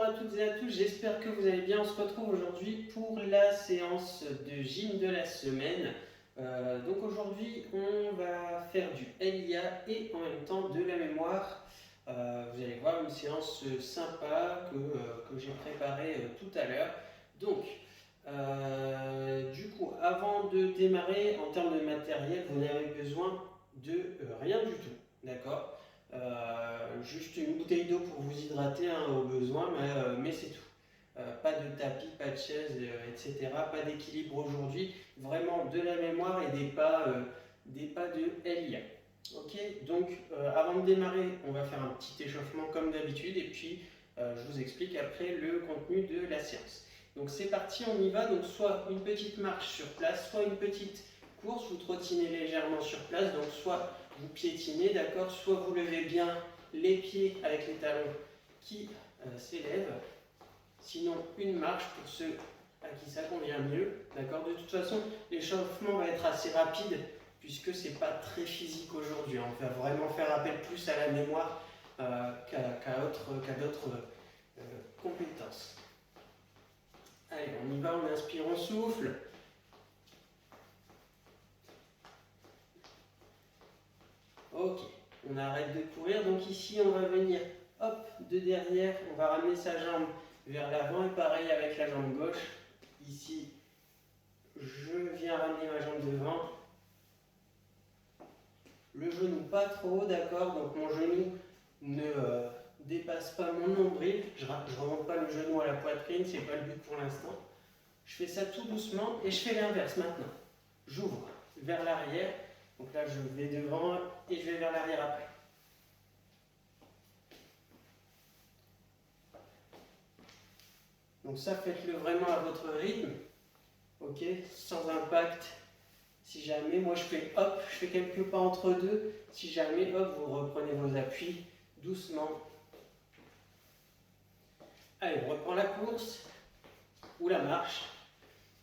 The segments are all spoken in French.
Bonjour à toutes et à tous, j'espère que vous allez bien. On se retrouve aujourd'hui pour la séance de gym de la semaine. Donc aujourd'hui, on va faire du LIA et en même temps de la mémoire. Vous allez voir une séance sympa que j'ai préparée tout à l'heure. Donc, du coup, avant de démarrer, en termes de matériel, vous n'avez besoin de rien du tout, d'accord? Juste une bouteille d'eau pour vous hydrater au besoin, mais c'est tout. Pas de tapis, pas de chaise, etc. Pas d'équilibre aujourd'hui. Vraiment de la mémoire et des pas de LIA. Ok, donc avant de démarrer, on va faire un petit échauffement comme d'habitude et puis je vous explique après le contenu de la séance. Donc c'est parti, on y va. Donc soit une petite marche sur place, soit une petite course, vous trottinez légèrement sur place, donc soit vous piétinez, d'accord, soit vous levez bien les pieds avec les talons qui s'élèvent, sinon une marche pour ceux à qui ça convient mieux, d'accord. De toute façon, l'échauffement va être assez rapide puisque c'est pas très physique aujourd'hui, on va vraiment faire appel plus à la mémoire qu'à d'autres compétences. Allez, on y va, on inspire, on souffle. Ok, on arrête de courir. Donc ici, on va venir, hop, de derrière. On va ramener sa jambe vers l'avant. Et pareil avec la jambe gauche. Ici, je viens ramener ma jambe devant. Le genou pas trop haut, d'accord. Donc mon genou ne dépasse pas mon nombril. Je ne remonte pas le genou à la poitrine. C'est pas le but pour l'instant. Je fais ça tout doucement et je fais l'inverse maintenant. J'ouvre vers l'arrière. Donc là, je vais devant et je vais vers l'arrière après. Donc ça, faites-le vraiment à votre rythme, ok, sans impact. Si jamais, moi je fais hop, je fais quelques pas entre deux. Si jamais, hop, vous reprenez vos appuis doucement. Allez, on reprend la course ou la marche.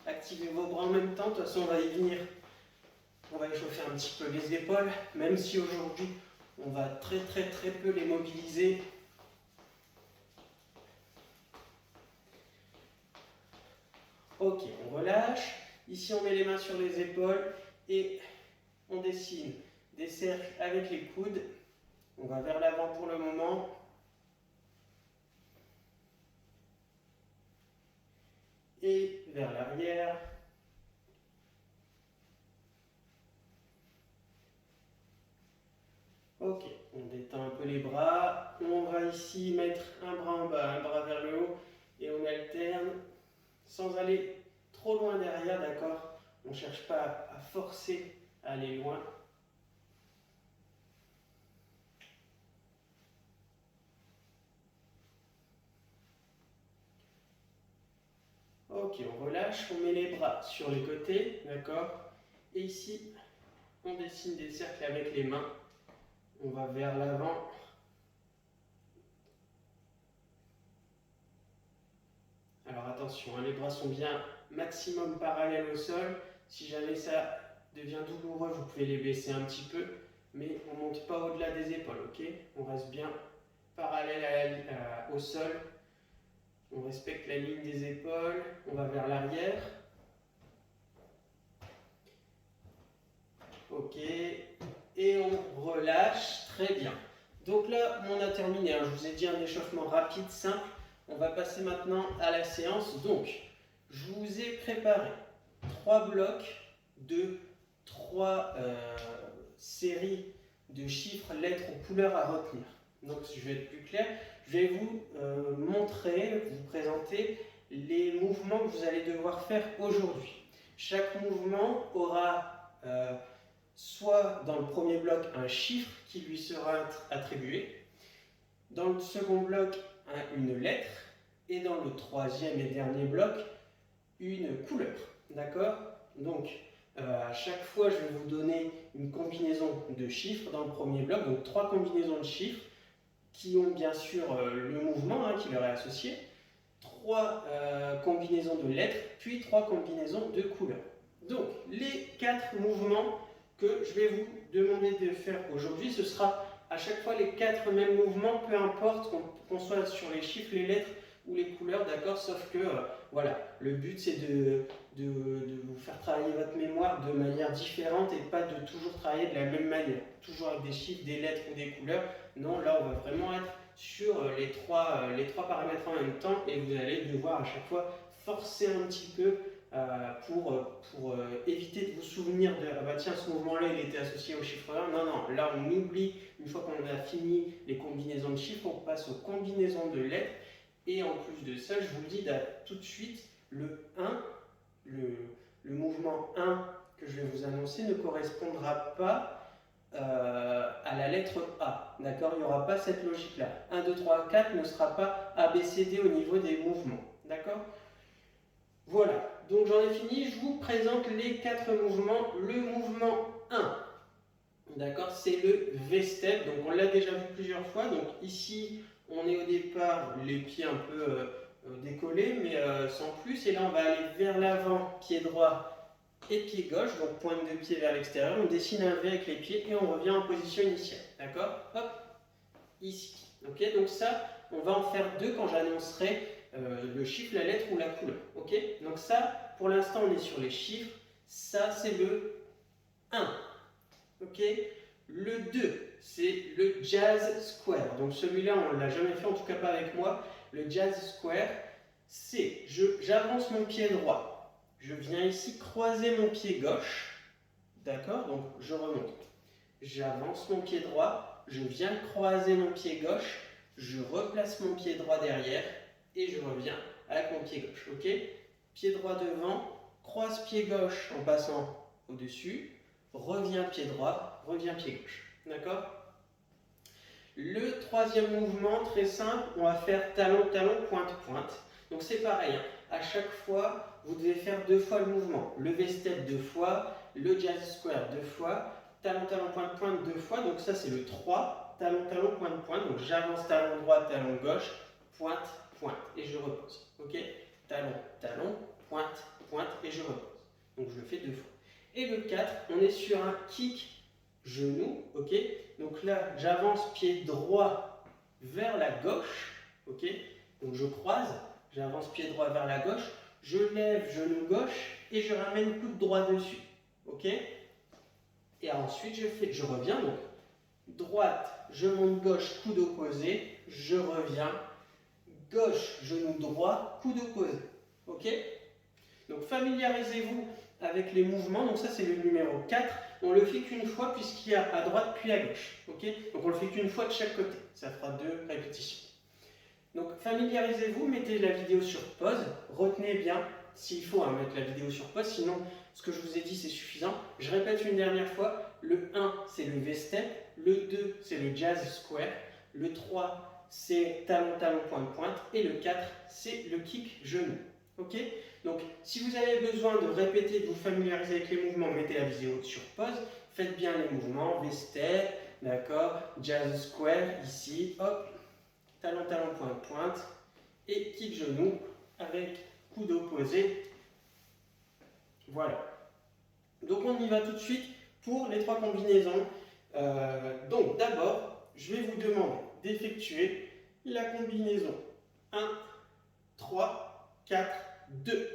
Activez vos bras en même temps. De toute façon, on va y venir. On va échauffer un petit peu les épaules, même si aujourd'hui, on va très peu les mobiliser. Ok, on relâche. Ici, on met les mains sur les épaules et on dessine des cercles avec les coudes. On va vers l'avant pour le moment. Et vers l'arrière. Ok, on détend un peu les bras. On va ici mettre un bras en bas, un bras vers le haut. Et on alterne sans aller trop loin derrière, d'accord? On ne cherche pas à forcer à aller loin. Ok, on relâche, on met les bras sur les côtés, d'accord? Et ici, on dessine des cercles avec les mains. On va vers l'avant. Alors attention, hein, les bras sont bien maximum parallèles au sol. Si jamais ça devient douloureux, vous pouvez les baisser un petit peu, mais on ne monte pas au-delà des épaules, ok? On reste bien parallèle au sol. On respecte la ligne des épaules. On va vers l'arrière. Ok. Et on relâche. Très bien. Donc là, on a terminé. Je vous ai dit un échauffement rapide, simple. On va passer maintenant à la séance. Donc, je vous ai préparé 3 blocs de 3 séries de chiffres, lettres ou couleurs à retenir. Donc, je vais être plus clair. Je vais vous montrer, vous présenter les mouvements que vous allez devoir faire aujourd'hui. Chaque mouvement aura soit dans le premier bloc un chiffre qui lui sera attribué, dans le second bloc une lettre, et dans le troisième et dernier bloc une couleur. D'accord? Donc à chaque fois je vais vous donner une combinaison de chiffres dans le premier bloc, donc 3 combinaisons de chiffres qui ont bien sûr le mouvement qui leur est associé, 3 combinaisons de lettres, puis 3 combinaisons de couleurs. Donc les 4 mouvements que je vais vous demander de faire aujourd'hui, ce sera à chaque fois les 4 mêmes mouvements, peu importe qu'on soit sur les chiffres, les lettres ou les couleurs, d'accord? Sauf que, voilà, le but c'est de vous faire travailler votre mémoire de manière différente et pas de toujours travailler de la même manière, toujours avec des chiffres, des lettres ou des couleurs. Non, là on va vraiment être sur les trois paramètres en même temps et vous allez devoir à chaque fois forcer un petit peu pour éviter de vous souvenir de ah bah tiens, ce mouvement-là il était associé au chiffre 1. Non, non, là on oublie, une fois qu'on a fini les combinaisons de chiffres, on passe aux combinaisons de lettres. Et en plus de ça, je vous le dis tout de suite, le 1, le mouvement 1 que je vais vous annoncer ne correspondra pas à la lettre A. D'accord? Il n'y aura pas cette logique-là. 1, 2, 3, 4 ne sera pas A, B, C, D au niveau des mouvements. D'accord? Voilà. Donc j'en ai fini. Je vous présente les 4 mouvements. Le mouvement 1. D'accord? C'est le V-step. Donc on l'a déjà vu plusieurs fois. Donc ici, on est au départ les pieds un peu décollés, mais sans plus. Et là, on va aller vers l'avant, pied droit et pied gauche, donc pointe de pied vers l'extérieur. On dessine un V avec les pieds et on revient en position initiale. D'accord? Hop, ici. Ok? Donc ça, on va en faire 2 quand j'annoncerai le chiffre, la lettre ou la couleur. Ok? Donc ça, pour l'instant, on est sur les chiffres. Ça, c'est le 1. Ok? Le 2, c'est le jazz square. Donc celui-là, on ne l'a jamais fait, en tout cas pas avec moi. Le jazz square, c'est j'avance mon pied droit. Je viens ici croiser mon pied gauche. D'accord? Donc je remonte. J'avance mon pied droit. Je viens croiser mon pied gauche. Je replace mon pied droit derrière. Et je reviens avec mon pied gauche. Ok? Pied droit devant. Croise pied gauche en passant au-dessus. Reviens pied droit, reviens pied gauche. D'accord? Le troisième mouvement, très simple, on va faire talon, talon, pointe, pointe. Donc c'est pareil, hein. À chaque fois, vous devez faire 2 fois le mouvement. Le V-step 2 fois, le jazz square 2 fois, talon, talon, pointe, pointe 2 fois. Donc ça c'est le 3, talon, talon, pointe, pointe. Donc j'avance talon droit, talon gauche, pointe, pointe et je repose. Ok? Talon, talon, pointe, pointe et je repose. Donc je le fais 2 fois. Et le 4, on est sur un kick genou, ok? Donc là, j'avance pied droit vers la gauche, ok? Donc je croise, j'avance pied droit vers la gauche, je lève genou gauche et je ramène coude droit dessus, ok? Et ensuite, je reviens, donc droite, je monte gauche, coude opposé, je reviens, gauche, genou droit, coude opposé, ok? Donc familiarisez-vous avec les mouvements. Donc ça c'est le numéro 4. On le fait qu'une fois puisqu'il y a à droite puis à gauche. Okay, donc on le fait qu'une fois de chaque côté. Ça fera 2 répétitions. Donc familiarisez-vous, mettez la vidéo sur pause. Retenez bien s'il faut mettre la vidéo sur pause. Sinon ce que je vous ai dit c'est suffisant. Je répète une dernière fois. Le 1 c'est le V-step. Le 2 c'est le jazz square. Le 3 c'est talon, talon, pointe, pointe. Et le 4 c'est le kick genou. Ok? Donc, si vous avez besoin de répéter, de vous familiariser avec les mouvements, mettez la vidéo sur pause. Faites bien les mouvements, V-step, d'accord, jazz square, ici, hop, talon, talon, pointe, pointe, et kick genou avec coude opposé. Voilà. Donc, on y va tout de suite pour les 3 combinaisons. Donc, d'abord, je vais vous demander d'effectuer la combinaison 1, 3, 4, 2.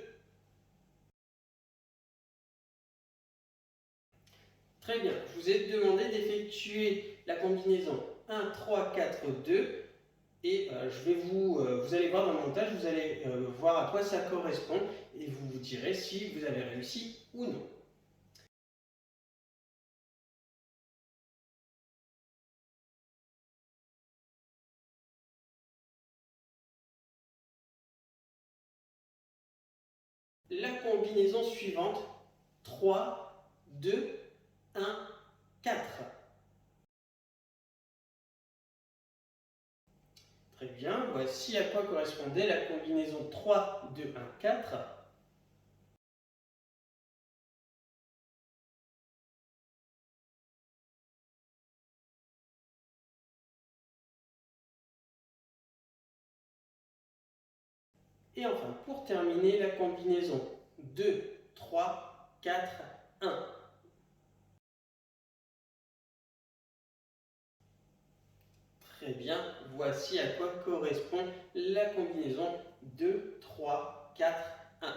Très bien, je vous ai demandé d'effectuer la combinaison 1, 3, 4, 2 et vous allez voir dans le montage, vous allez voir à quoi ça correspond et vous vous direz si vous avez réussi ou non. La combinaison suivante, 3, 2, 1, 4. Très bien, voici à quoi correspondait la combinaison 3, 2, 1, 4. Et enfin, pour terminer, la combinaison 2, 3, 4, 1. Très bien, voici à quoi correspond la combinaison 2, 3, 4, 1.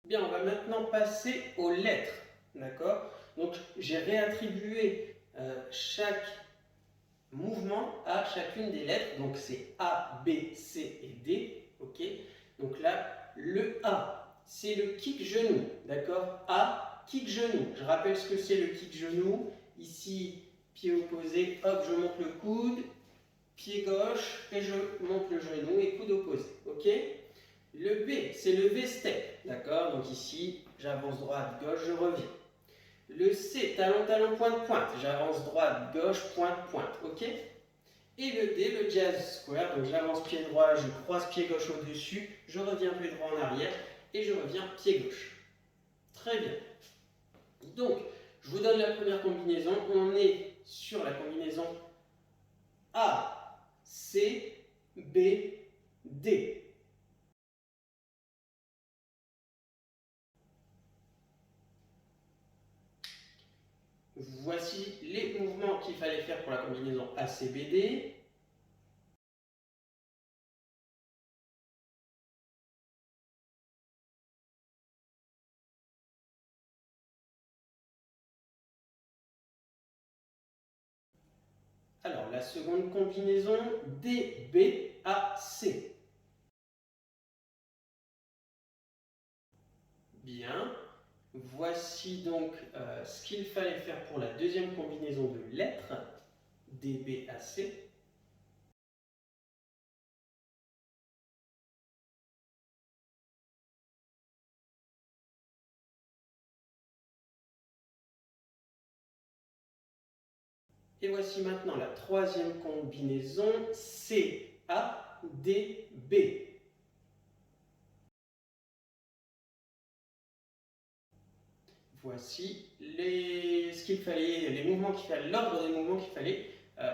Bien, on va maintenant passer aux lettres, d'accord? Donc, j'ai réattribué chaque mouvement à chacune des lettres. Donc, c'est A, B, C et D, ok? Donc là, le A, c'est le kick genou, d'accord? A, kick genou. Je rappelle ce que c'est le kick genou. Ici, pied opposé, hop, je monte le coude, pied gauche et je monte le genou et coude opposé, ok? Le B, c'est le V-step, d'accord? Donc ici, j'avance droite, gauche, je reviens. Le C, talon, talon, pointe, pointe. J'avance droite, gauche, pointe, pointe, ok? Et le D, le jazz square. Donc j'avance pied droit, je croise pied gauche au-dessus, je reviens pied droit en arrière et je reviens pied gauche. Très bien. Donc, je vous donne la première combinaison. On est sur la combinaison A, C, B, D. Voici les mouvements qu'il fallait faire pour la combinaison ACBD. Alors, la seconde combinaison DBAC. Bien. Voici donc ce qu'il fallait faire pour la deuxième combinaison de lettres DBAC. Et voici maintenant la troisième combinaison CADB. Voici les mouvements qu'il fallait, l'ordre des mouvements qu'il fallait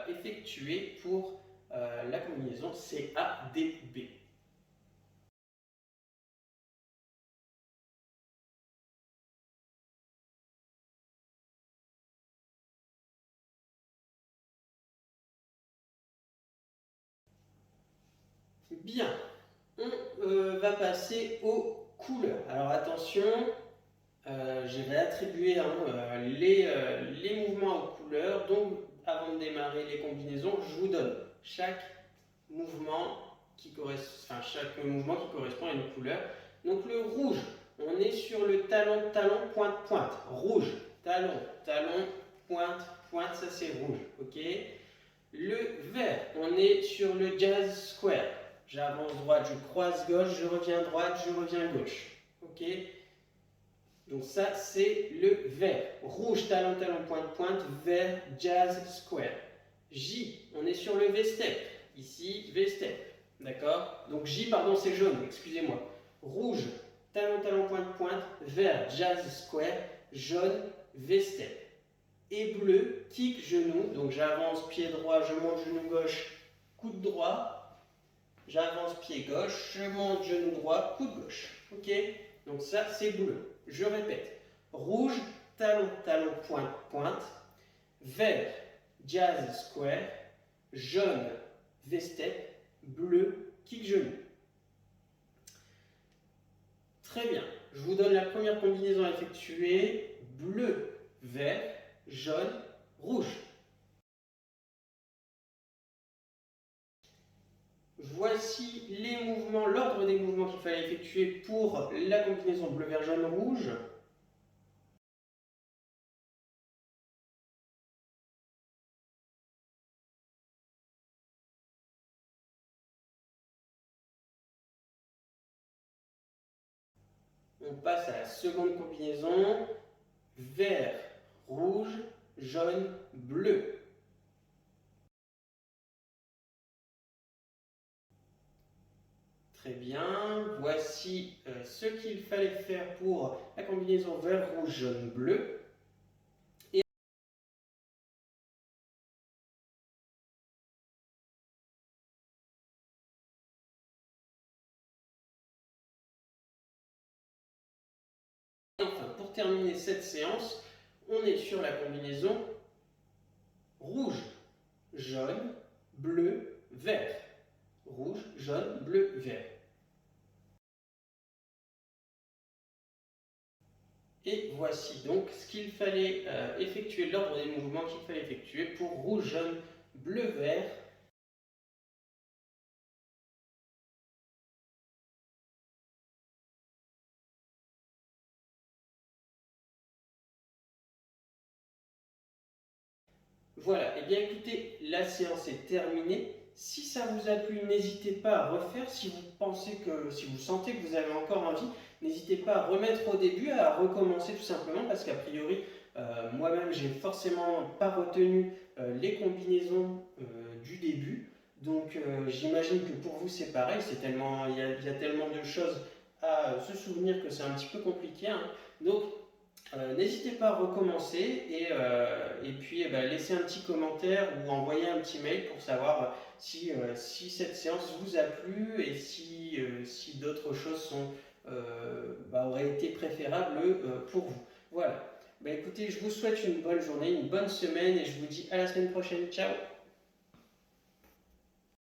effectuer pour la combinaison CADB. Bien, on va passer aux couleurs. Alors attention, j'ai réattribué les mouvements aux couleurs. Donc avant de démarrer les combinaisons, je vous donne chaque mouvement chaque mouvement qui correspond à une couleur. Donc le rouge, on est sur le talon, talon, pointe, pointe. Rouge, talon, talon, pointe, pointe, ça c'est rouge, ok? Le vert, on est sur le jazz square. J'avance droite, je croise gauche, je reviens droite, je reviens gauche, ok? Donc ça c'est le vert. Rouge, talon, talon, pointe, pointe, vert, jazz square. J, on est sur le V-step. Ici, V-step. D'accord? Donc J, pardon, c'est jaune, excusez-moi. Rouge, talon, talon, pointe, pointe, vert, jazz square, jaune, V-step. Et bleu, kick, genou. Donc j'avance pied droit, je monte genou gauche, coude droit. J'avance pied gauche, je monte genou droit, coude gauche. Ok? Donc ça, c'est bleu. Je répète. Rouge, talon, talon, pointe, pointe. Vert, jazz square. Jaune, V-step. Bleu, kick genou. Très bien. Je vous donne la première combinaison à effectuer. Bleu, vert, jaune, rouge. Voici les mouvements, l'ordre des mouvements qu'il fallait effectuer pour la combinaison bleu, vert, jaune, rouge. On passe à la seconde combinaison. Vert, rouge, jaune, bleu. Très bien. Voici ce qu'il fallait faire pour la combinaison vert, rouge, jaune, bleu. Et enfin, pour terminer cette séance, on est sur la combinaison rouge, jaune, bleu, vert. Rouge, jaune, bleu, vert. Et voici donc ce qu'il fallait effectuer, l'ordre des mouvements qu'il fallait effectuer pour rouge, jaune, bleu, vert. Voilà, et bien écoutez, la séance est terminée. Si ça vous a plu, n'hésitez pas à refaire. Si vous pensez que, si vous sentez que vous avez encore envie, n'hésitez pas à remettre au début, à recommencer tout simplement, parce qu'a priori, moi-même, j'ai forcément pas retenu les combinaisons du début. Donc j'imagine que pour vous c'est pareil, c'est tellement, il y a tellement de choses à se souvenir que c'est un petit peu compliqué, hein. Donc n'hésitez pas à recommencer et puis laissez un petit commentaire ou envoyer un petit mail pour savoir si cette séance vous a plu et si d'autres choses auraient été préférables pour vous. Voilà. Écoutez, je vous souhaite une bonne journée, une bonne semaine et je vous dis à la semaine prochaine. Ciao!